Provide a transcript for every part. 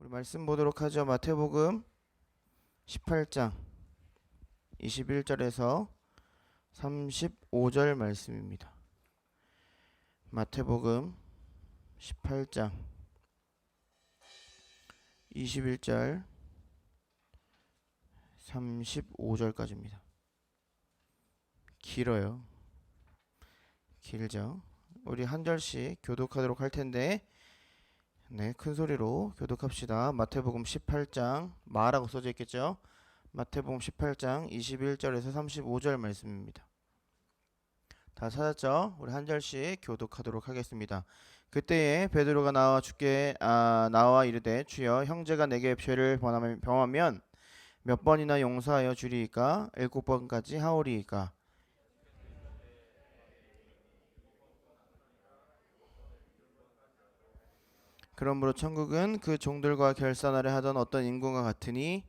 우리 말씀 보도록 하죠. 마태복음 18장 21절에서 35절 말씀입니다. 마태복음 18장 21절 35절까지입니다. 길어요. 길죠. 우리 한 절씩 교독하도록 할 텐데, 네, 큰 소리로 교독합시다. 마태복음 18장 마라고 써져 있겠죠. 마태복음 18장 21절에서 35절 말씀입니다. 다 찾았죠? 우리 한 절씩 교독하도록 하겠습니다. 그때에 베드로가 나와 이르되 주여, 형제가 내게 죄를 범하면 몇 번이나 용서하여 주리이까? 7번까지 하오리이까? 그러므로 천국은 그 종들과 결산하려 하던 어떤 인군과 같으니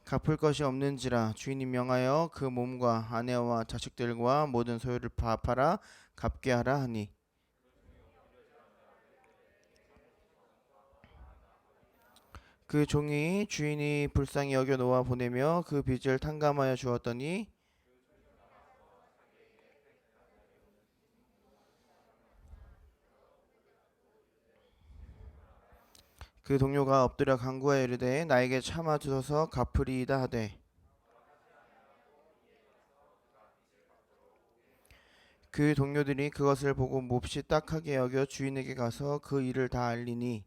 갚을 것이 없는지라 주인이 명하여 그 몸과 아내와 자식들과 모든 소유를 팔아 갚게 하라 하니, 그 종이 주인이 불쌍히 여겨 놓아 보내며 그 빚을 탕감하여 주었더니 그 동료가 엎드려 간구하여 이르되 나에게 참아 주소서 갚으리이다 하되, 그 동료들이 그것을 보고 몹시 딱하게 여겨 주인에게 가서 그 일을 다 알리니,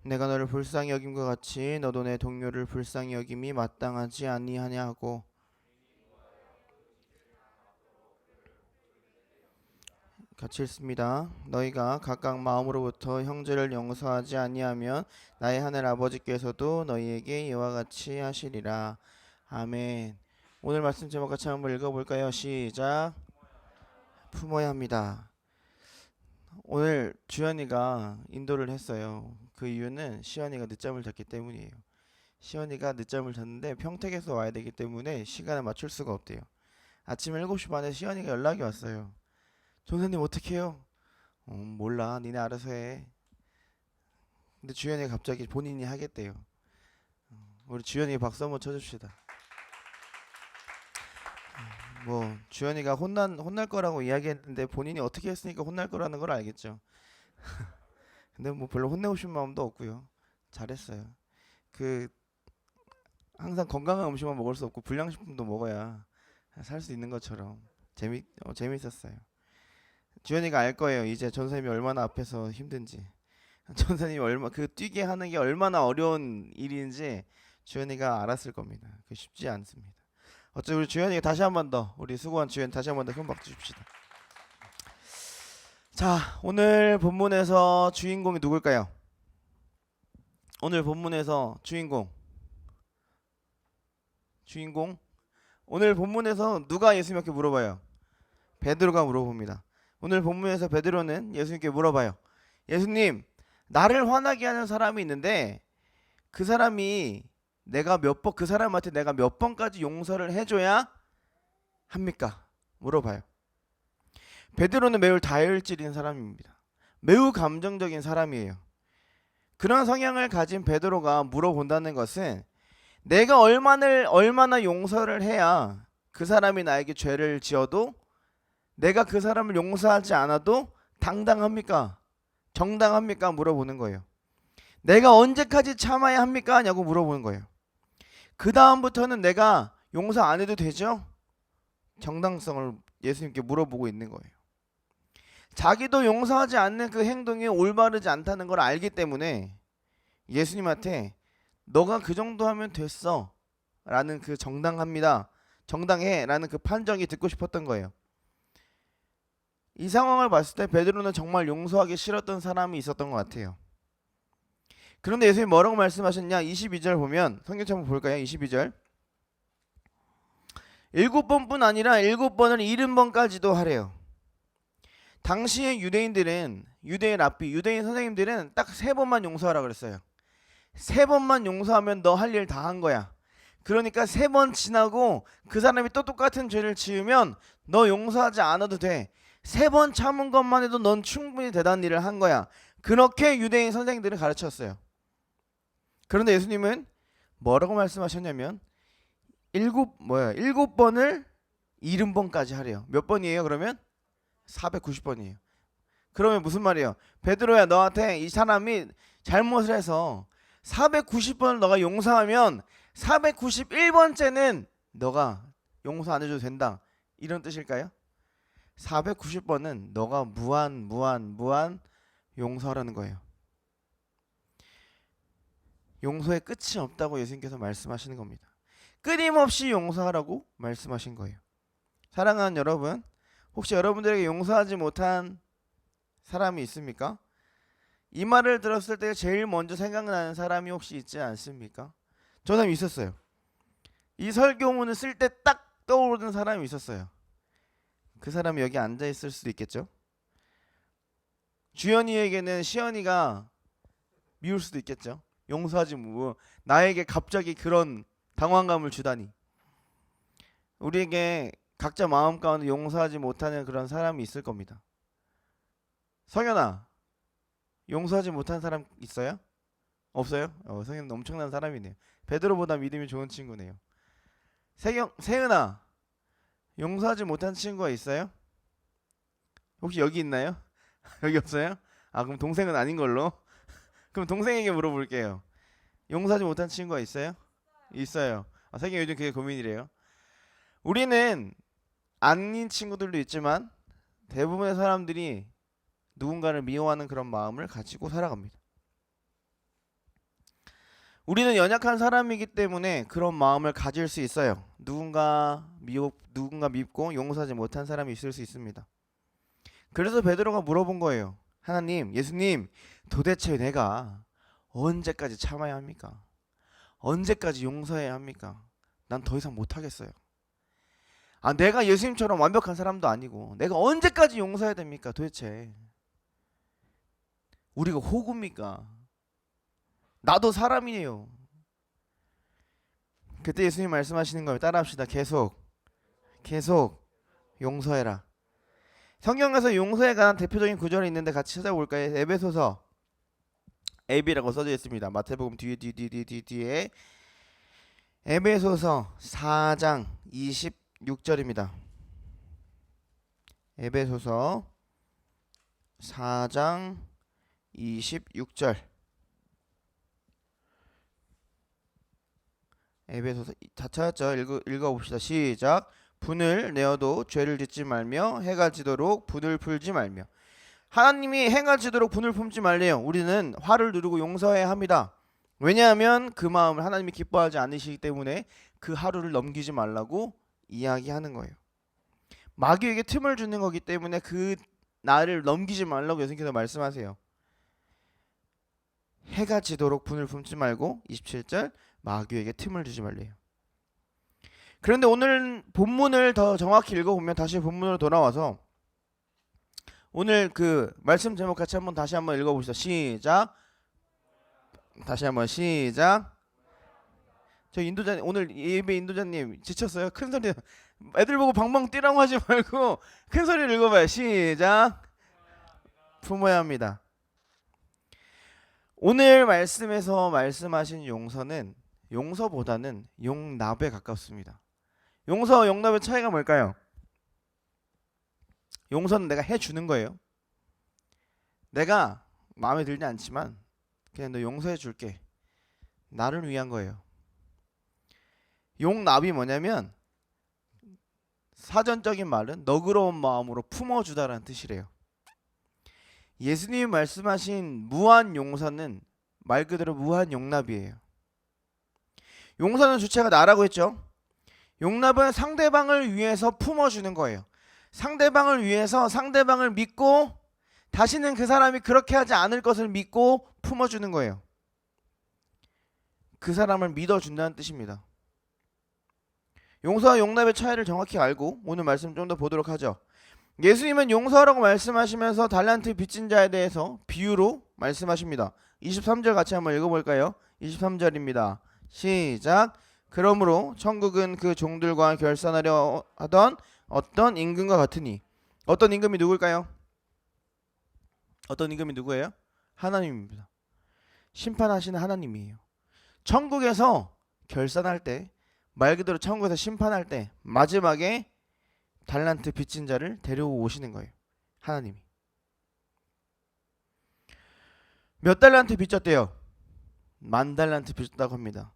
내가 너를 불쌍히 여김과 같이 너도 내 동료를 불쌍히 여김이 마땅하지 아니하냐 하고, 같이 읽습니다. 너희가 각각 마음으로부터 형제를 용서하지 아니하면 나의 하늘 아버지께서도 너희에게 이와 같이 하시리라. 아멘. 오늘 말씀 제목 같이 한번 읽어볼까요? 시작. 품어야 합니다. 오늘 주연이가 인도를 했어요. 그 이유는 시연이가 늦잠을 잤기 때문이에요. 시연이가 늦잠을 잤는데 평택에서 와야 되기 때문에 시간을 맞출 수가 없대요. 아침 7시 반에 시연이가 연락이 왔어요. 전사님 어떡해요? 몰라, 니네 알아서 해. 근데 주연이가 갑자기 본인이 하겠대요. 우리 주연이 박수 한번 쳐줍시다. 뭐 주연이가 혼날 거라고 이야기했는데 본인이 어떻게 했으니까 혼날 거라는 걸 알겠죠. 근데 뭐 별로 혼내고 싶은 마음도 없고요. 잘했어요. 그 항상 건강한 음식만 먹을 수 없고 불량식품도 먹어야 살 수 있는 것처럼 재밌었어요. 주연이가 알 거예요. 이제 전사님이 얼마나 앞에서 힘든지, 전사님이 그 뛰게 하는 게 얼마나 어려운 일인지 주연이가 알았을 겁니다. 그 쉽지 않습니다. 어차피 우리 주연이가 다시 한 번 더, 우리 수고한 주연 다시 한 번 더 큰 박수 줍시다. 자, 오늘 본문에서 주인공이 누굴까요? 오늘 본문에서 주인공 오늘 본문에서 누가 예수님께 물어봐요? 베드로가 물어봅니다. 오늘 본문에서 베드로는 예수님께 물어봐요. 예수님, 나를 화나게 하는 사람이 있는데 그 사람이 그 사람한테 내가 몇 번까지 용서를 해줘야 합니까? 물어봐요. 베드로는 매우 다혈질인 사람입니다. 매우 감정적인 사람이에요. 그런 성향을 가진 베드로가 물어본다는 것은 내가 얼마나 용서를 해야 그 사람이 나에게 죄를 지어도 내가 그 사람을 용서하지 않아도 당당합니까? 정당합니까? 물어보는 거예요. 내가 언제까지 참아야 합니까? 냐고 물어보는 거예요. 그 다음부터는 내가 용서 안 해도 되죠? 정당성을 예수님께 물어보고 있는 거예요. 자기도 용서하지 않는 그 행동이 올바르지 않다는 걸 알기 때문에 예수님한테 너가 그 정도 하면 됐어 라는 그 정당해 라는 그 판정이 듣고 싶었던 거예요. 이 상황을 봤을 때 베드로는 정말 용서하기 싫었던 사람이 있었던 것 같아요. 그런데 예수님이 뭐라고 말씀하셨냐? 22절 보면, 성경책 한번 볼까요? 22절. 7번뿐 아니라 7번을 70번까지도 하래요. 당시의 유대인 선생님들은 딱 3번만 용서하라 그랬어요. 3번만 용서하면 너 할 일 다 한 거야. 그러니까 3번 지나고 그 사람이 또 똑같은 죄를 지으면 너 용서하지 않아도 돼. 3번 참은 것만 해도 넌 충분히 대단한 일을 한 거야. 그렇게 유대인 선생들은 가르쳤어요. 그런데 예수님은 뭐라고 말씀하셨냐면 7번을 70번까지 하래요. 몇 번이에요 그러면? 490번이에요. 그러면 무슨 말이에요? 베드로야, 너한테 이 사람이 잘못을 해서 490번을 너가 용서하면 491번째는 너가 용서 안 해줘도 된다, 이런 뜻일까요? 490번은 너가 무한 용서하라는 거예요. 용서의 끝이 없다고 예수님께서 말씀하시는 겁니다. 끊임없이 용서하라고 말씀하신 거예요. 사랑하는 여러분, 혹시 여러분들에게 용서하지 못한 사람이 있습니까? 이 말을 들었을 때 제일 먼저 생각나는 사람이 혹시 있지 않습니까? 저는 있었어요. 이 설교문을 쓸 때 딱 떠오르는 사람이 있었어요. 그 사람이 여기 앉아 있을 수도 있겠죠? 주연이에게는 시연이가 미울 수도 있겠죠? 용서하지 뭐 나에게 갑자기 그런 당황감을 주다니. 우리에게 각자 마음 가운데 용서하지 못하는 그런 사람이 있을 겁니다. 성현아, 용서하지 못한 사람 있어요? 없어요? 성현은 엄청난 사람이네요. 베드로보다 믿음이 좋은 친구네요. 세은아, 용서하지 못한 친구가 있어요? 혹시 여기 있나요? 여기 없어요? 아, 그럼 동생은 아닌 걸로. 그럼 동생에게 물어볼게요. 용서하지 못한 친구가 있어요? 있어요. 아, 세경 요즘 그게 고민이래요. 우리는 아닌 친구들도 있지만 대부분의 사람들이 누군가를 미워하는 그런 마음을 가지고 살아갑니다. 우리는 연약한 사람이기 때문에 그런 마음을 가질 수 있어요. 누군가 밉고 용서하지 못한 사람이 있을 수 있습니다. 그래서 베드로가 물어본 거예요. 하나님, 예수님, 도대체 내가 언제까지 참아야 합니까? 언제까지 용서해야 합니까? 난 더 이상 못하겠어요. 아, 내가 예수님처럼 완벽한 사람도 아니고 내가 언제까지 용서해야 됩니까? 도대체 우리가 호구입니까? 나도 사람이에요. 그때 예수님 말씀하시는 거예요. 따라합시다. 계속 용서해라. 성경에서 용서에 관한 대표적인 구절이 있는데 같이 찾아볼까요? 에베소서, 에비라고 써져 있습니다. 마태복음 뒤에 에베소서 4장 26절입니다. 에베소서 4장 26절. 에베소서 다 찾았죠? 읽어봅시다. 시작. 분을 내어도 죄를 짓지 말며 해가 지도록 분을 풀지 말며. 하나님이 해가 지도록 분을 품지 말래요. 우리는 화를 누르고 용서해야 합니다. 왜냐하면 그 마음을 하나님이 기뻐하지 않으시기 때문에 그 하루를 넘기지 말라고 이야기하는 거예요. 마귀에게 틈을 주는 거기 때문에 그 날을 넘기지 말라고 예수님께서 말씀하세요. 해가 지도록 분을 품지 말고 27절 마귀에게 틈을 주지 말래요. 그런데 오늘 본문을 더 정확히 읽어보면 다시 본문으로 돌아와서 오늘 그 말씀 제목 같이 다시 한번 읽어봅시다. 시작. 다시 한번 시작. 저 인도자님, 오늘 예배 인도자님 지쳤어요? 큰 소리, 애들 보고 방방 뛰라고 하지 말고 큰 소리를 읽어봐요. 시작. 품어야 합니다. 오늘 말씀에서 말씀하신 용서는 용서보다는 용납에 가깝습니다. 용서와 용납의 차이가 뭘까요? 용서는 내가 해주는 거예요. 내가 마음에 들지 않지만 그냥 너 용서해 줄게. 나를 위한 거예요. 용납이 뭐냐면 사전적인 말은 너그러운 마음으로 품어주다라는 뜻이래요. 예수님이 말씀하신 무한 용서는 말 그대로 무한 용납이에요. 용서는 주체가 나라고 했죠. 용납은 상대방을 위해서 품어주는 거예요. 상대방을 위해서 상대방을 믿고 다시는 그 사람이 그렇게 하지 않을 것을 믿고 품어주는 거예요. 그 사람을 믿어준다는 뜻입니다. 용서와 용납의 차이를 정확히 알고 오늘 말씀 좀 더 보도록 하죠. 예수님은 용서하라고 말씀하시면서 달란트 빚진 자에 대해서 비유로 말씀하십니다. 23절 같이 한번 읽어볼까요? 23절입니다. 시작. 그러므로 천국은 그 종들과 결산하려 하던 어떤 임금과 같으니. 어떤 임금이 누굴까요? 어떤 임금이 누구예요? 하나님입니다. 심판하시는 하나님이에요. 천국에서 결산할 때, 말 그대로 천국에서 심판할 때 마지막에 달란트 빚진 자를 데려오시는 거예요. 하나님이. 몇 달란트 빚졌대요? 10,000달란트 빚졌다고 합니다.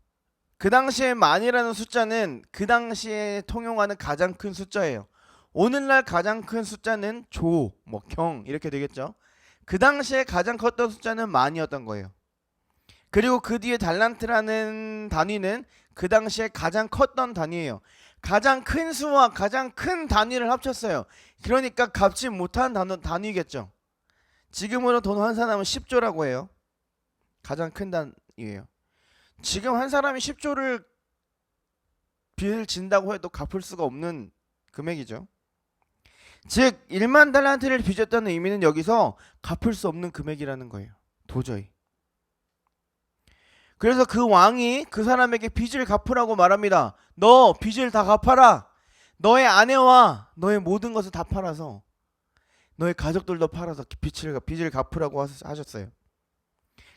그 당시에 만이라는 숫자는 그 당시에 통용하는 가장 큰 숫자예요. 오늘날 가장 큰 숫자는 조, 뭐 경 이렇게 되겠죠. 그 당시에 가장 컸던 숫자는 만이었던 거예요. 그리고 그 뒤에 달란트라는 단위는 그 당시에 가장 컸던 단위예요. 가장 큰 수와 가장 큰 단위를 합쳤어요. 그러니까 갚지 못한 단위겠죠. 지금으로 돈 환산하면 10조라고 해요. 가장 큰 단위예요. 지금 한 사람이 10조를 빚을 진다고 해도 갚을 수가 없는 금액이죠. 즉 1만 달란트를 빚었다는 의미는 여기서 갚을 수 없는 금액이라는 거예요. 도저히. 그래서 그 왕이 그 사람에게 빚을 갚으라고 말합니다. 너 빚을 다 갚아라. 너의 아내와 너의 모든 것을 다 팔아서, 너의 가족들도 팔아서 빚을 갚으라고 하셨어요.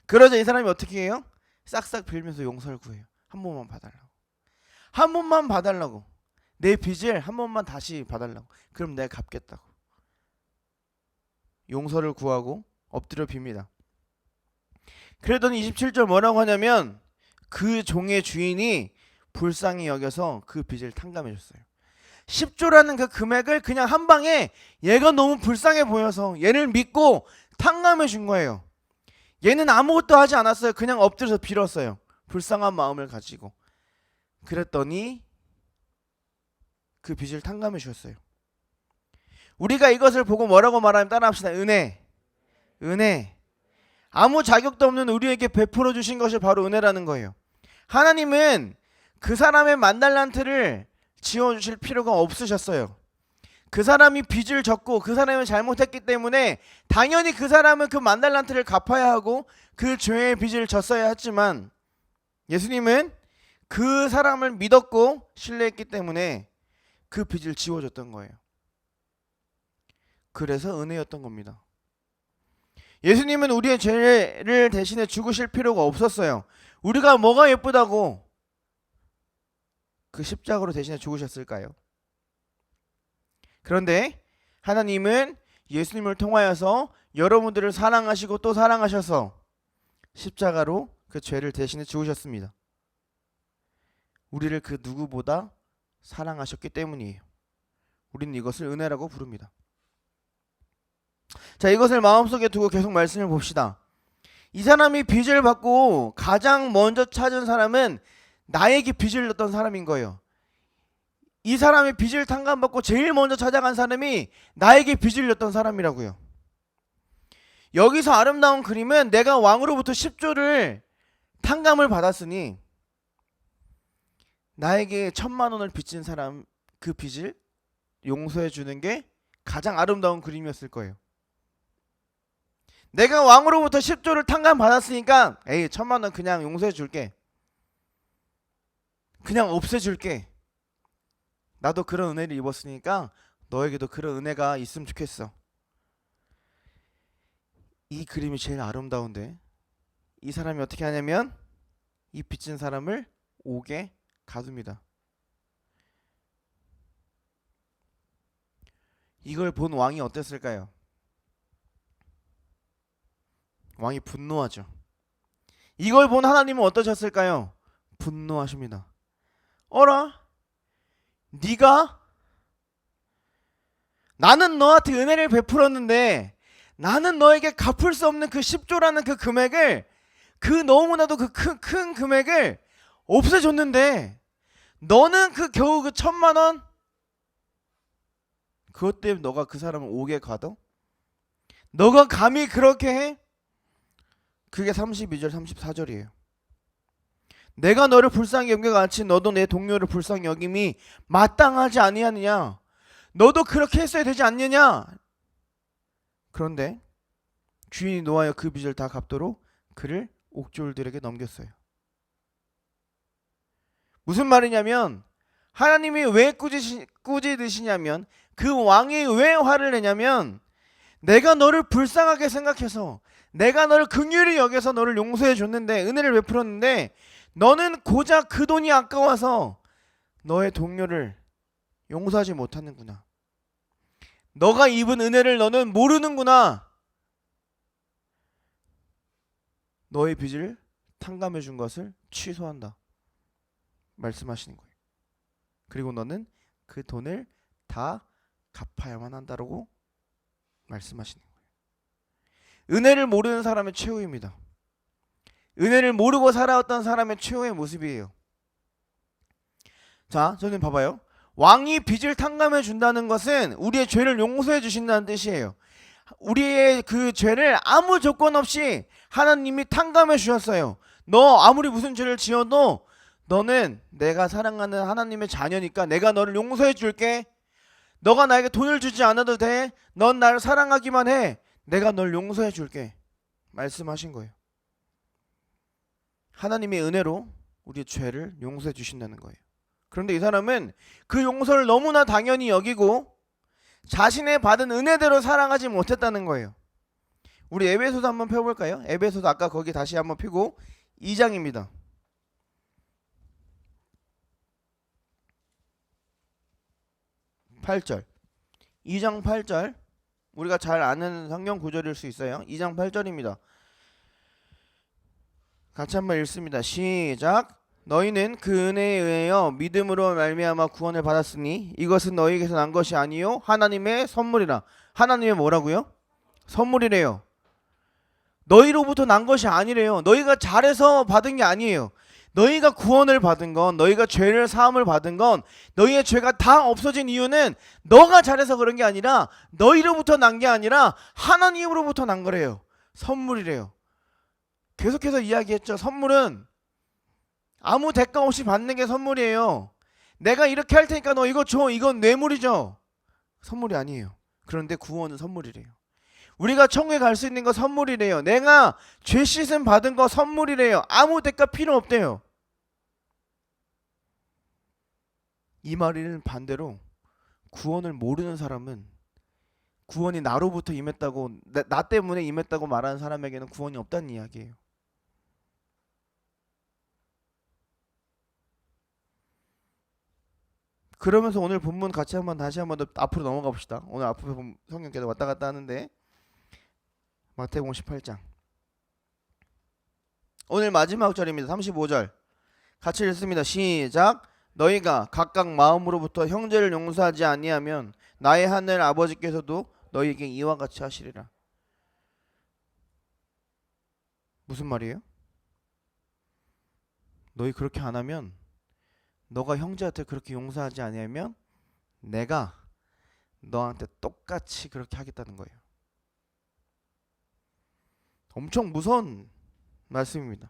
그러자 이 사람이 어떻게 해요? 싹싹 빌면서 용서를 구해요. 한 번만 봐달라고. 한 번만 봐달라고. 내 빚을 한 번만 다시 봐달라고. 그럼 내가 갚겠다고. 용서를 구하고 엎드려 빕니다. 그러더니 27절 뭐라고 하냐면 그 종의 주인이 불쌍히 여겨서 그 빚을 탕감해 줬어요. 10조라는 그 금액을 그냥 한 방에 얘가 너무 불쌍해 보여서 얘를 믿고 탕감해 준 거예요. 얘는 아무것도 하지 않았어요. 그냥 엎드려서 빌었어요. 불쌍한 마음을 가지고. 그랬더니 그 빚을 탕감해 주셨어요. 우리가 이것을 보고 뭐라고 말하면 따라합시다. 은혜. 은혜. 아무 자격도 없는 우리에게 베풀어 주신 것이 바로 은혜라는 거예요. 하나님은 그 사람의 10,000달란트를 지워주실 필요가 없으셨어요. 그 사람이 빚을 졌고 그 사람이 잘못했기 때문에 당연히 그 사람은 그 10,000달란트를 갚아야 하고 그 죄의 빚을 졌어야 했지만, 예수님은 그 사람을 믿었고 신뢰했기 때문에 그 빚을 지워줬던 거예요. 그래서 은혜였던 겁니다. 예수님은 우리의 죄를 대신해 죽으실 필요가 없었어요. 우리가 뭐가 예쁘다고 그 십자가로 대신해 죽으셨을까요? 그런데 하나님은 예수님을 통하여서 여러분들을 사랑하시고 또 사랑하셔서 십자가로 그 죄를 대신해 죽으셨습니다. 우리를 그 누구보다 사랑하셨기 때문이에요. 우리는 이것을 은혜라고 부릅니다. 자, 이것을 마음속에 두고 계속 말씀을 봅시다. 이 사람이 빚을 받고 가장 먼저 찾은 사람은 나에게 빚을 졌던 사람인 거예요. 이 사람이 빚을 탕감받고 제일 먼저 찾아간 사람이 나에게 빚을 졌던 사람이라고요. 여기서 아름다운 그림은 내가 왕으로부터 10조를 탕감을 받았으니 나에게 1,000,000원을 빚진 사람 그 빚을 용서해 주는 게 가장 아름다운 그림이었을 거예요. 내가 왕으로부터 10조를 탕감받았으니까 에이 1,000,000원 그냥 용서해 줄게. 그냥 없애줄게. 나도 그런 은혜를 입었으니까 너에게도 그런 은혜가 있으면 좋겠어. 이 그림이 제일 아름다운데 이 사람이 어떻게 하냐면 이 빚진 사람을 옥에 가둡니다. 이걸 본 왕이 어땠을까요? 왕이 분노하죠. 이걸 본 하나님은 어떠셨을까요? 분노하십니다. 어라? 네가 나는 너한테 은혜를 베풀었는데 나는 너에게 갚을 수 없는 그 10조라는 그 금액을, 그 너무나도 그 큰 금액을 없애줬는데 너는 그 겨우 그 1,000,000원 그것 때문에 너가 그 사람을 옥에 가둬? 너가 감히 그렇게 해? 그게 32절 34절이에요. 내가 너를 불쌍히 여겨같이 너도 내 동료를 불쌍히 여김이 마땅하지 아니하느냐? 너도 그렇게 했어야 되지 않느냐? 그런데 주인이 노하여 그 빚을 다 갚도록 그를 옥졸들에게 넘겼어요. 무슨 말이냐면 하나님이 왜 꾸짖으시냐면 그 왕이 왜 화를 내냐면 내가 너를 불쌍하게 생각해서 내가 너를 긍휼히 여겨서 너를 용서해 줬는데 은혜를 베풀었는데 너는 고작 그 돈이 아까워서 너의 동료를 용서하지 못하는구나. 너가 입은 은혜를 너는 모르는구나. 너의 빚을 탕감해 준 것을 취소한다 말씀하시는 거예요. 그리고 너는 그 돈을 다 갚아야만 한다라고 말씀하시는 거예요. 은혜를 모르는 사람의 최후입니다. 은혜를 모르고 살아왔던 사람의 최후의 모습이에요. 자, 저는 봐봐요. 왕이 빚을 탕감해 준다는 것은 우리의 죄를 용서해 주신다는 뜻이에요. 우리의 그 죄를 아무 조건 없이 하나님이 탕감해 주셨어요. 너 아무리 무슨 죄를 지어도 너는 내가 사랑하는 하나님의 자녀니까 내가 너를 용서해 줄게. 너가 나에게 돈을 주지 않아도 돼. 넌 나를 사랑하기만 해. 내가 널 용서해 줄게 말씀하신 거예요. 하나님의 은혜로 우리의 죄를 용서해 주신다는 거예요. 그런데 이 사람은 그 용서를 너무나 당연히 여기고 자신의 받은 은혜대로 사랑하지 못했다는 거예요. 우리 에베소서 한번 펴볼까요? 에베소서 아까 거기 다시 한번 펴고 2장입니다. 8절 2장 8절 우리가 잘 아는 성경 구절일 수 있어요. 2장 8절입니다. 같이 한번 읽습니다. 시작. 너희는 그 은혜에 의하여 믿음으로 말미암아 구원을 받았으니 이것은 너희에게서 난 것이 아니요 하나님의 선물이라. 하나님의 뭐라고요? 선물이래요. 너희로부터 난 것이 아니래요. 너희가 잘해서 받은 게 아니에요. 너희가 구원을 받은 건, 너희가 죄를 사함을 받은 건, 너희의 죄가 다 없어진 이유는 너가 잘해서 그런 게 아니라 너희로부터 난 게 아니라 하나님으로부터 난 거래요. 선물이래요. 계속해서 이야기했죠. 선물은 아무 대가 없이 받는 게 선물이에요. 내가 이렇게 할 테니까 너 이거 줘. 이건 뇌물이죠. 선물이 아니에요. 그런데 구원은 선물이래요. 우리가 천국에 갈 수 있는 거 선물이래요. 내가 죄 씻음 받은 거 선물이래요. 아무 대가 필요 없대요. 이 말은 반대로 구원을 모르는 사람은 구원이 나로부터 임했다고 나 때문에 임했다고 말하는 사람에게는 구원이 없다는 이야기예요. 그러면서 오늘 본문 같이 한번 다시 한번 더 앞으로 넘어가 봅시다. 오늘 앞으로 성경 계속 왔다 갔다 하는데 마태복음 18장 오늘 마지막 절입니다. 35절 같이 읽습니다. 시작. 너희가 각각 마음으로부터 형제를 용서하지 아니하면 나의 하늘 아버지께서도 너희에게 이와 같이 하시리라. 무슨 말이에요? 너희 그렇게 안 하면, 너가 형제한테 그렇게 용서하지 아니하면 내가 너한테 똑같이 그렇게 하겠다는 거예요. 엄청 무서운 말씀입니다.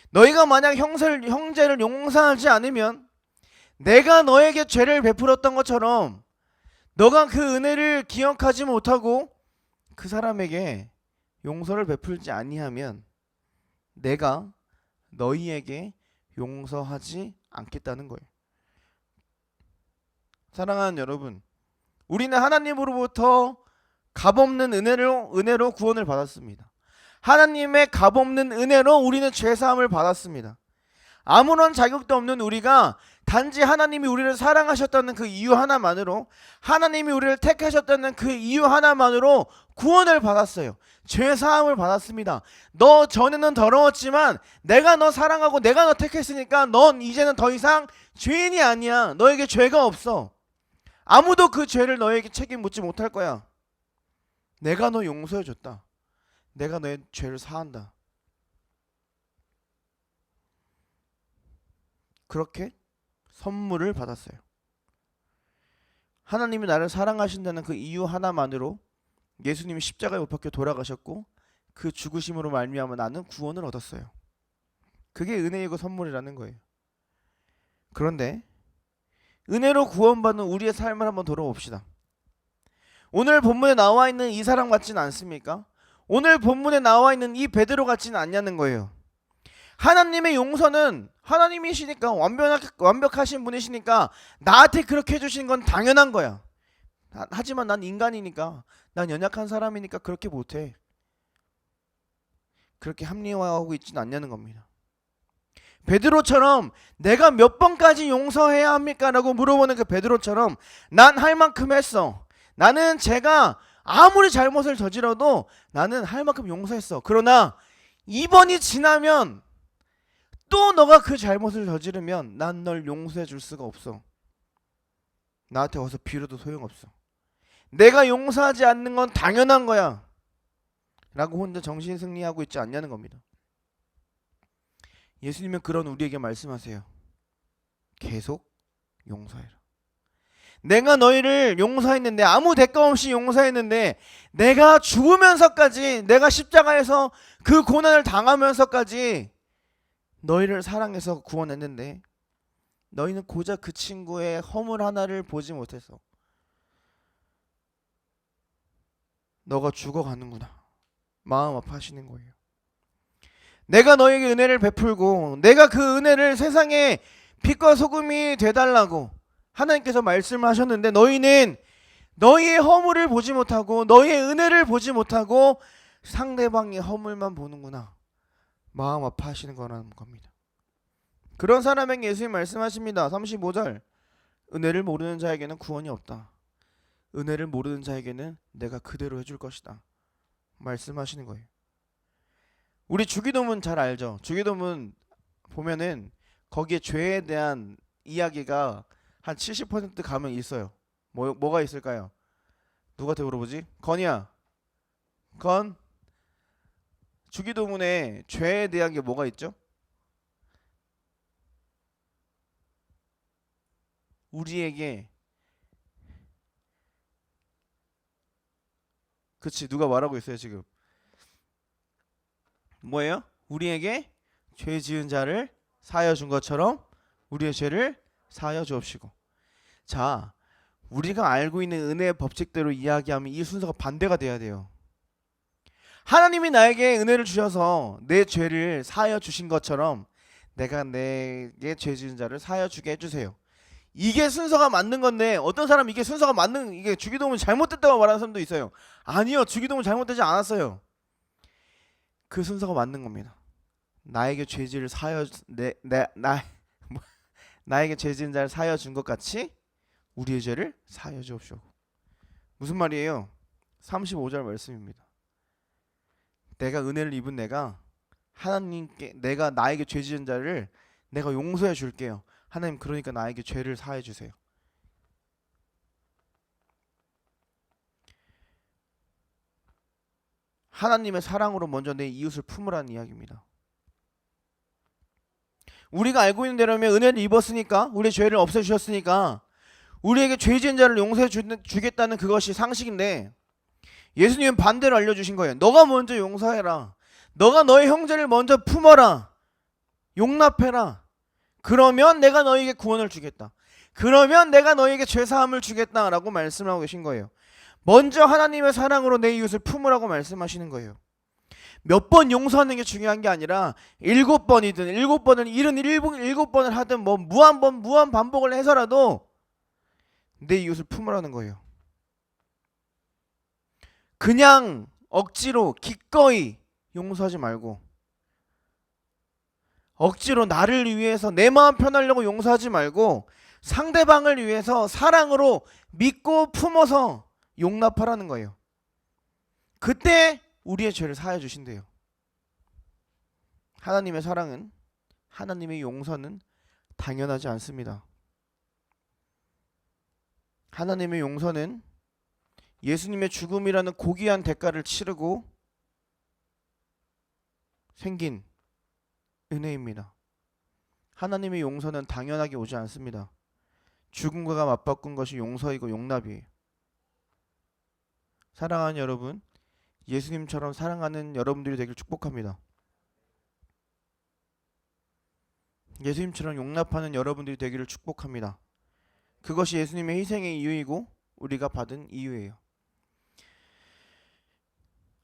너희가 만약 형제를 용서하지 않으면 내가 너에게 죄를 베풀었던 것처럼 너가 그 은혜를 기억하지 못하고 그 사람에게 용서를 베풀지 아니하면 내가 너희에게 용서하지 않겠다는 거예요. 사랑하는 여러분, 우리는 하나님으로부터 값없는 은혜로 구원을 받았습니다. 하나님의 값없는 은혜로 우리는 죄사함을 받았습니다. 아무런 자격도 없는 우리가 단지 하나님이 우리를 사랑하셨다는 그 이유 하나만으로, 하나님이 우리를 택하셨다는 그 이유 하나만으로 구원을 받았어요. 죄사함을 받았습니다. 너 전에는 더러웠지만 내가 너 사랑하고 내가 너 택했으니까 넌 이제는 더 이상 죄인이 아니야. 너에게 죄가 없어. 아무도 그 죄를 너에게 책임 묻지 못할 거야. 내가 너 용서해줬다. 내가 너의 죄를 사한다. 그렇게 선물을 받았어요. 하나님이 나를 사랑하신다는 그 이유 하나만으로 예수님이 십자가에 못 박혀 돌아가셨고 그 죽으심으로 말미암아 나는 구원을 얻었어요. 그게 은혜이고 선물이라는 거예요. 그런데 은혜로 구원받는 우리의 삶을 한번 돌아봅시다. 오늘 본문에 나와 있는 이 사람 같지는 않습니까? 오늘 본문에 나와 있는 이 베드로 같지는 않냐는 거예요. 하나님의 용서는 하나님이시니까 완벽하신 분이시니까 나한테 그렇게 해주신 건 당연한 거야. 하지만 난 인간이니까, 난 연약한 사람이니까 그렇게 못해. 그렇게 합리화하고 있지는 않냐는 겁니다. 베드로처럼 내가 몇 번까지 용서해야 합니까? 라고 물어보는 그 베드로처럼 난 할 만큼 했어. 나는 제가 아무리 잘못을 저질러도 나는 할 만큼 용서했어. 그러나 2번이 지나면 또 너가 그 잘못을 저지르면 난 널 용서해 줄 수가 없어. 나한테 와서 빌어도 소용없어. 내가 용서하지 않는 건 당연한 거야. 라고 혼자 정신승리하고 있지 않냐는 겁니다. 예수님은 그런 우리에게 말씀하세요. 계속 용서해라. 내가 너희를 용서했는데, 아무 대가 없이 용서했는데, 내가 죽으면서까지, 내가 십자가에서 그 고난을 당하면서까지 너희를 사랑해서 구원했는데 너희는 고작 그 친구의 허물 하나를 보지 못해서 너가 죽어가는구나. 마음 아파하시는 거예요. 내가 너에게 은혜를 베풀고 내가 그 은혜를 세상에 빛과 소금이 되달라고 하나님께서 말씀하셨는데 너희는 너희의 허물을 보지 못하고 너희의 은혜를 보지 못하고 상대방의 허물만 보는구나. 마음 아파하시는 거라는 겁니다. 그런 사람에게 예수님 말씀하십니다. 35절. 은혜를 모르는 자에게는 구원이 없다. 은혜를 모르는 자에게는 내가 그대로 해줄 것이다. 말씀하시는 거예요. 우리 주기도문 잘 알죠? 주기도문 보면은 거기에 죄에 대한 이야기가 한 70% 가면 있어요. 뭐가 있을까요? 누구한테 물어보지? 건이야. 건. 주기도문에 죄에 대한 게 뭐가 있죠? 우리에게, 그치, 누가 말하고 있어요 지금. 뭐예요? 우리에게 죄 지은 자를 사하여 준 것처럼 우리의 죄를 사하여 주옵시고. 자, 우리가 알고 있는 은혜의 법칙대로 이야기하면 이 순서가 반대가 돼야 돼요. 하나님이 나에게 은혜를 주셔서 내 죄를 사하여 주신 것처럼 내가 내게 죄 지은 자를 사하여 주게 해주세요. 이게 순서가 맞는 건데 어떤 사람 이게 순서가 맞는, 이게 주기도문 잘못됐다고 말하는 사람도 있어요. 아니요, 주기도문 잘못되지 않았어요. 그 순서가 맞는 겁니다. 나에게 죄질을 사하여 나에게 죄 지은 자를 사하여 준 것 같이 우리의 죄를 사하여 주옵시고. 무슨 말이에요? 35절 말씀입니다. 내가 은혜를 입은 내가 하나님께, 내가 나에게 죄 지은 자를 내가 용서해 줄게요. 하나님, 그러니까 나에게 죄를 사해 주세요. 하나님의 사랑으로 먼저 내 이웃을 품으라는 이야기입니다. 우리가 알고 있는 대로면 은혜를 입었으니까, 우리의 죄를 없애주셨으니까 우리에게 죄 지은 자를 용서해 주겠다는 그것이 상식인데 예수님은 반대로 알려주신 거예요. 너가 먼저 용서해라. 너가 너의 형제를 먼저 품어라. 용납해라. 그러면 내가 너에게 구원을 주겠다. 그러면 내가 너에게 죄사함을 주겠다라고 말씀하고 계신 거예요. 먼저 하나님의 사랑으로 내 이웃을 품으라고 말씀하시는 거예요. 몇 번 용서하는 게 중요한 게 아니라 7번이든 7번을 77번을 하든 뭐 무한 반복을 해서라도 내 이웃을 품으라는 거예요. 그냥 억지로 기꺼이 용서하지 말고, 억지로 나를 위해서 내 마음 편하려고 용서하지 말고 상대방을 위해서 사랑으로 믿고 품어서 용납하라는 거예요. 그때 우리의 죄를 사하여 주신대요. 하나님의 사랑은, 하나님의 용서는 당연하지 않습니다. 하나님의 용서는 예수님의 죽음이라는 고귀한 대가를 치르고 생긴 은혜입니다. 하나님의 용서는 당연하게 오지 않습니다. 죽음과 맞바꾼 것이 용서이고 용납이에요. 사랑하는 여러분, 예수님처럼 사랑하는 여러분들이 되길 축복합니다. 예수님처럼 용납하는 여러분들이 되기를 축복합니다. 그것이 예수님의 희생의 이유이고 우리가 받은 이유예요.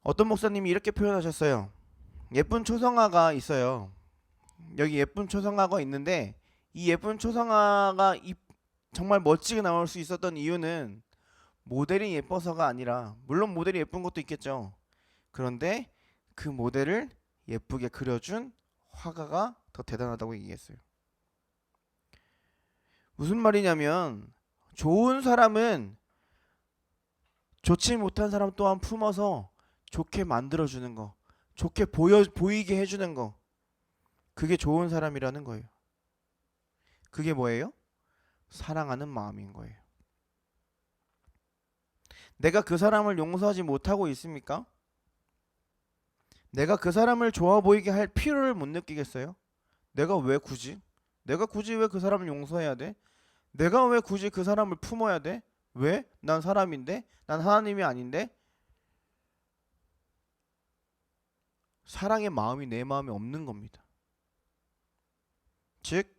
어떤 목사님이 이렇게 표현하셨어요. 예쁜 초성화가 있어요. 여기 예쁜 초상화가 있는데 이 예쁜 초상화가 정말 멋지게 나올 수 있었던 이유는 모델이 예뻐서가 아니라, 물론 모델이 예쁜 것도 있겠죠. 그런데 그 모델을 예쁘게 그려준 화가가 더 대단하다고 얘기했어요. 무슨 말이냐면 좋은 사람은 좋지 못한 사람 또한 품어서 좋게 만들어주는 거, 좋게 보이게 해주는 거, 그게 좋은 사람이라는 거예요. 그게 뭐예요? 사랑하는 마음인 거예요. 내가 그 사람을 용서하지 못하고 있습니까? 내가 그 사람을 좋아 보이게 할 필요를 못 느끼겠어요? 내가 굳이 왜 그 사람을 용서해야 돼? 내가 왜 굳이 그 사람을 품어야 돼? 왜? 난 사람인데? 난 하나님이 아닌데? 사랑의 마음이 내 마음에 없는 겁니다. 즉,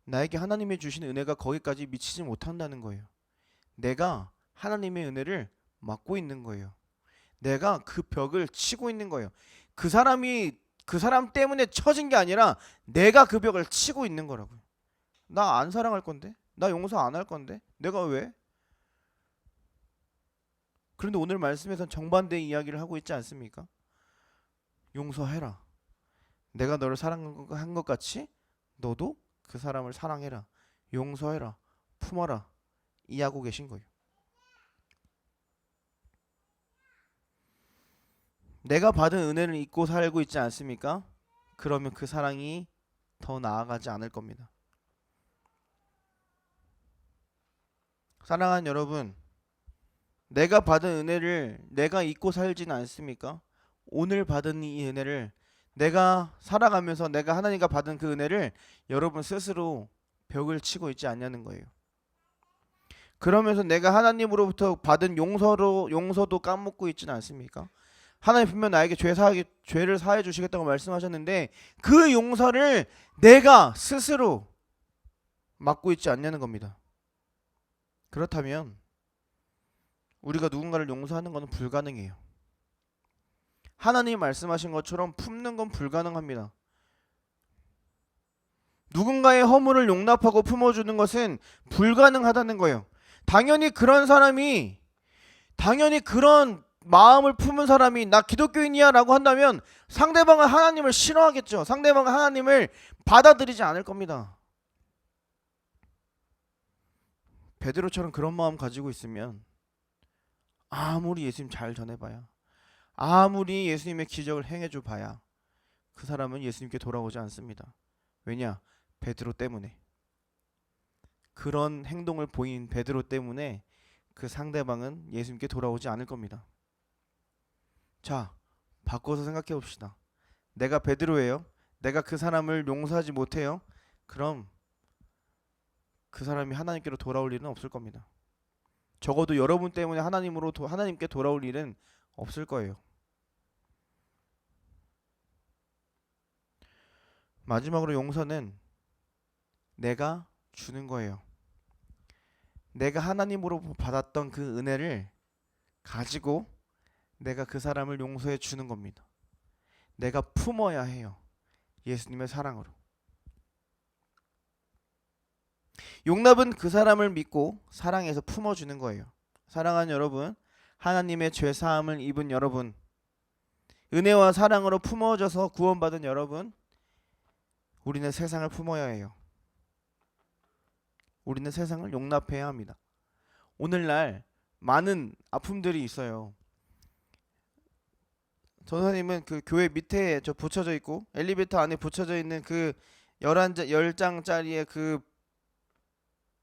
나에게 하나님이 주신 은혜가 거기까지 미치지 못한다는 거예요. 내가 하나님의 은혜를 막고 있는 거예요. 내가 그 벽을 치고 있는 거예요. 그 사람 때문에 처진 게 아니라 내가 그 벽을 치고 있는 거라고요. 나 안 사랑할 건데? 나 용서 안 할 건데? 내가 왜? 그런데 오늘 말씀에선 정반대의 이야기를 하고 있지 않습니까? 용서해라. 내가 너를 사랑한 것 같이 너도 그 사람을 사랑해라. 용서해라. 품어라. 이해하고 계신 거예요. 내가 받은 은혜를 잊고 살고 있지 않습니까? 그러면 그 사랑이 더 나아가지 않을 겁니다. 사랑하는 여러분, 내가 받은 은혜를 내가 잊고 살지는 않습니까? 오늘 받은 이 은혜를 내가 살아가면서 내가 하나님과 받은 그 은혜를 여러분 스스로 벽을 치고 있지 않냐는 거예요. 그러면서 내가 하나님으로부터 받은 용서도 까먹고 있지는 않습니까? 하나님 분명 나에게 죄를 사해 주시겠다고 말씀하셨는데 그 용서를 내가 스스로 막고 있지 않냐는 겁니다. 그렇다면 우리가 누군가를 용서하는 것은 불가능해요. 하나님이 말씀하신 것처럼 품는 건 불가능합니다. 누군가의 허물을 용납하고 품어주는 것은 불가능하다는 거예요. 당연히 그런 마음을 품은 사람이 나 기독교인이야 라고 한다면 상대방은 하나님을 싫어하겠죠. 상대방은 하나님을 받아들이지 않을 겁니다. 베드로처럼 그런 마음 가지고 있으면 아무리 예수님 잘 전해봐야, 아무리 예수님의 기적을 행해줘 봐야 그 사람은 예수님께 돌아오지 않습니다. 왜냐? 베드로 때문에. 그런 행동을 보인 베드로 때문에 그 상대방은 예수님께 돌아오지 않을 겁니다. 자, 바꿔서 생각해 봅시다. 내가 베드로예요. 내가 그 사람을 용서하지 못해요. 그럼 그 사람이 하나님께로 돌아올 일은 없을 겁니다. 적어도 여러분 때문에 하나님께 돌아올 일은 없을 거예요. 마지막으로 용서는 내가 주는 거예요. 내가 하나님으로 받았던 그 은혜를 가지고 내가 그 사람을 용서해 주는 겁니다. 내가 품어야 해요. 예수님의 사랑으로. 용납은 그 사람을 믿고 사랑해서 품어주는 거예요. 사랑하는 여러분, 하나님의 죄사함을 입은 여러분, 은혜와 사랑으로 품어져서 구원받은 여러분, 우리는 세상을 품어야 해요. 우리는 세상을 용납해야 합니다. 오늘날 많은 아픔들이 있어요. 전사님은 그 교회 밑에 저 붙여져 있고 엘리베이터 안에 붙여져 있는 그 10장짜리의 그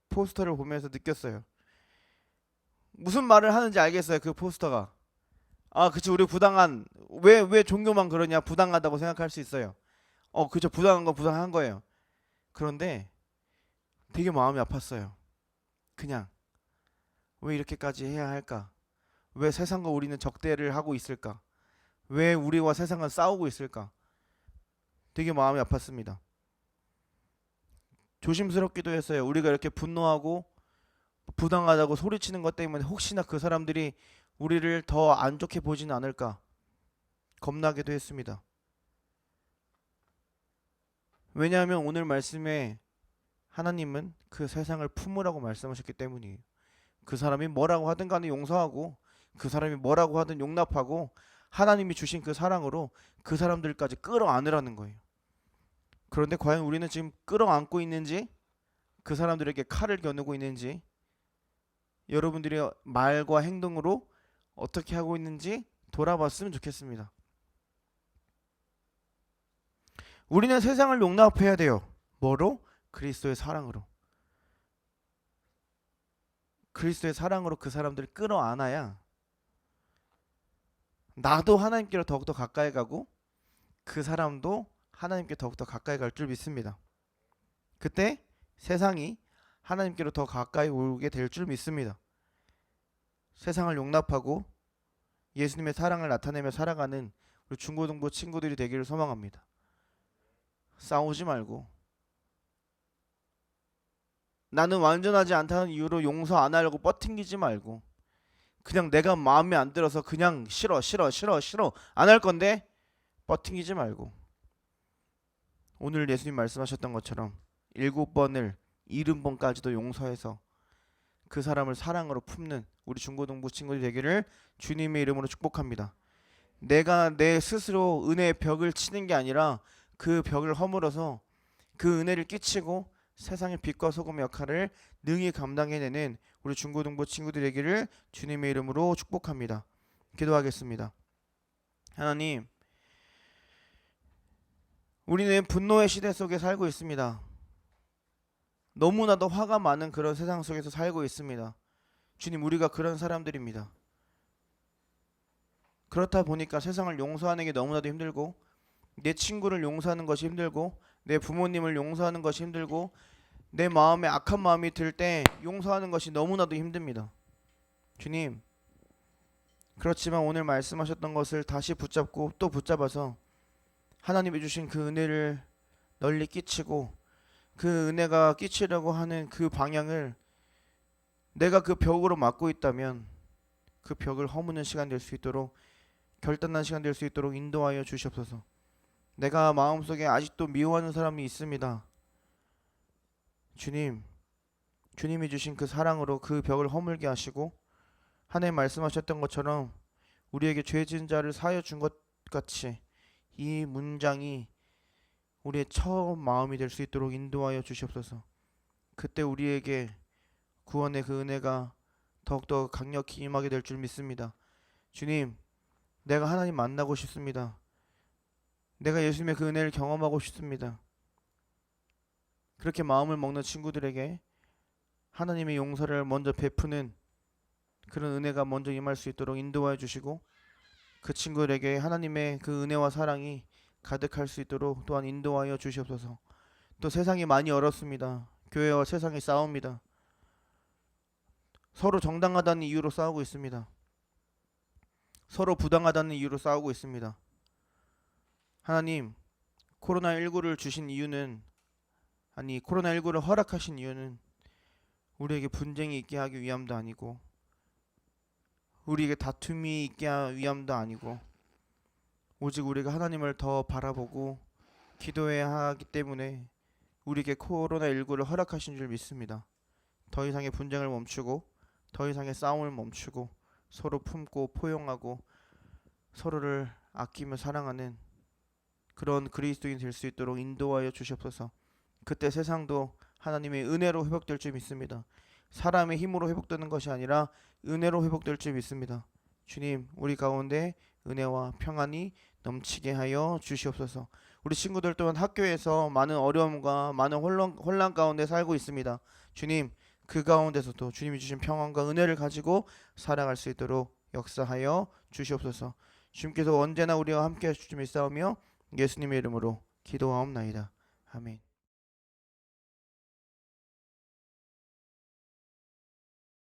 포스터를 보면서 느꼈어요. 무슨 말을 하는지 알겠어요. 그 포스터가. 아, 그치, 우리 왜 종교만 그러냐, 부당하다고 생각할 수 있어요. 그쵸, 부당한 거 부당한 거예요. 그런데 되게 마음이 아팠어요. 그냥 왜 이렇게까지 해야 할까? 왜 세상과 우리는 적대를 하고 있을까? 왜 우리와 세상은 싸우고 있을까? 되게 마음이 아팠습니다. 조심스럽기도 했어요. 우리가 이렇게 분노하고 부당하다고 소리치는 것 때문에 혹시나 그 사람들이 우리를 더 안 좋게 보지는 않을까 겁나기도 했습니다. 왜냐하면 오늘 말씀에 하나님은 그 세상을 품으라고 말씀하셨기 때문이에요. 그 사람이 뭐라고 하든 간에 용서하고, 그 사람이 뭐라고 하든 용납하고, 하나님이 주신 그 사랑으로 그 사람들까지 끌어안으라는 거예요. 그런데 과연 우리는 지금 끌어안고 있는지, 그 사람들에게 칼을 겨누고 있는지, 여러분들의 말과 행동으로 어떻게 하고 있는지 돌아봤으면 좋겠습니다. 우리는 세상을 용납해야 돼요. 뭐로? 그리스도의 사랑으로. 그리스도의 사랑으로 그 사람들을 끌어안아야 나도 하나님께로 더욱더 가까이 가고 그 사람도 하나님께 더욱더 가까이 갈 줄 믿습니다. 그때 세상이 하나님께로 더 가까이 오게 될 줄 믿습니다. 세상을 용납하고 예수님의 사랑을 나타내며 살아가는 우리 중고등부 친구들이 되기를 소망합니다. 싸우지 말고, 나는 완전하지 않다는 이유로 용서 안 하려고 뻗팅기지 말고, 그냥 내가 마음에 안 들어서 그냥 싫어 안 할 건데 뻗팅기지 말고, 오늘 예수님 말씀하셨던 것처럼 7번을 70번까지도 용서해서 그 사람을 사랑으로 품는 우리 중고등부 친구들이 되기를 주님의 이름으로 축복합니다. 내가 내 스스로 은혜의 벽을 치는 게 아니라 그 벽을 허물어서 그 은혜를 끼치고 세상의 빛과 소금의 역할을 능히 감당해내는 우리 중고등부 친구들이 되기를 주님의 이름으로 축복합니다. 기도하겠습니다. 하나님, 우리는 분노의 시대 속에 살고 있습니다. 너무나도 화가 많은 그런 세상 속에서 살고 있습니다. 주님, 우리가 그런 사람들입니다. 그렇다 보니까 세상을 용서하는 게 너무나도 힘들고, 내 친구를 용서하는 것이 힘들고, 내 부모님을 용서하는 것이 힘들고, 내 마음에 악한 마음이 들 때 용서하는 것이 너무나도 힘듭니다. 주님, 그렇지만 오늘 말씀하셨던 것을 다시 붙잡고 또 붙잡아서 하나님이 주신 그 은혜를 널리 끼치고, 그 은혜가 끼치려고 하는 그 방향을 내가 그 벽으로 막고 있다면 그 벽을 허무는 시간 될 수 있도록, 결단난 시간 될 수 있도록 인도하여 주시옵소서. 내가 마음속에 아직도 미워하는 사람이 있습니다. 주님, 주님이 주신 그 사랑으로 그 벽을 허물게 하시고, 하나님 말씀하셨던 것처럼 우리에게 죄 지은 자를 사하여 준 것 같이 이 문장이 우리의 처음 마음이 될 수 있도록 인도하여 주시옵소서. 그때 우리에게 구원의 그 은혜가 더욱더 강력히 임하게 될 줄 믿습니다. 주님, 내가 하나님 만나고 싶습니다. 내가 예수님의 그 은혜를 경험하고 싶습니다. 그렇게 마음을 먹는 친구들에게 하나님의 용서를 먼저 베푸는 그런 은혜가 먼저 임할 수 있도록 인도하여 주시고, 그 친구들에게 하나님의 그 은혜와 사랑이 가득할 수 있도록 또한 인도하여 주시옵소서. 또 세상이 많이 어렵습니다. 교회와 세상이 싸웁니다. 서로 정당하다는 이유로 싸우고 있습니다. 서로 부당하다는 이유로 싸우고 있습니다. 하나님, 코로나19를 주신 이유는, 아니 코로나19를 허락하신 이유는 우리에게 분쟁이 있게 하기 위함도 아니고, 우리에게 다툼이 있게 하기 위함도 아니고, 오직 우리가 하나님을 더 바라보고 기도해야 하기 때문에 우리에게 코로나19를 허락하신 줄 믿습니다. 더 이상의 분쟁을 멈추고, 더 이상의 싸움을 멈추고, 서로 품고 포용하고 서로를 아끼며 사랑하는 그런 그리스도인 될 수 있도록 인도하여 주시옵소서. 그때 세상도 하나님의 은혜로 회복될 줄 믿습니다. 사람의 힘으로 회복되는 것이 아니라 은혜로 회복될 줄 믿습니다. 주님, 우리 가운데 은혜와 평안이 넘치게 하여 주시옵소서. 우리 친구들 또한 학교에서 많은 어려움과 많은 혼란 가운데 살고 있습니다. 주님, 그 가운데서도 주님이 주신 평안과 은혜를 가지고 살아갈 수 있도록 역사하여 주시옵소서. 주님께서 언제나 우리와 함께 하실 줄 믿사오며 예수님의 이름으로 기도하옵나이다. 아멘.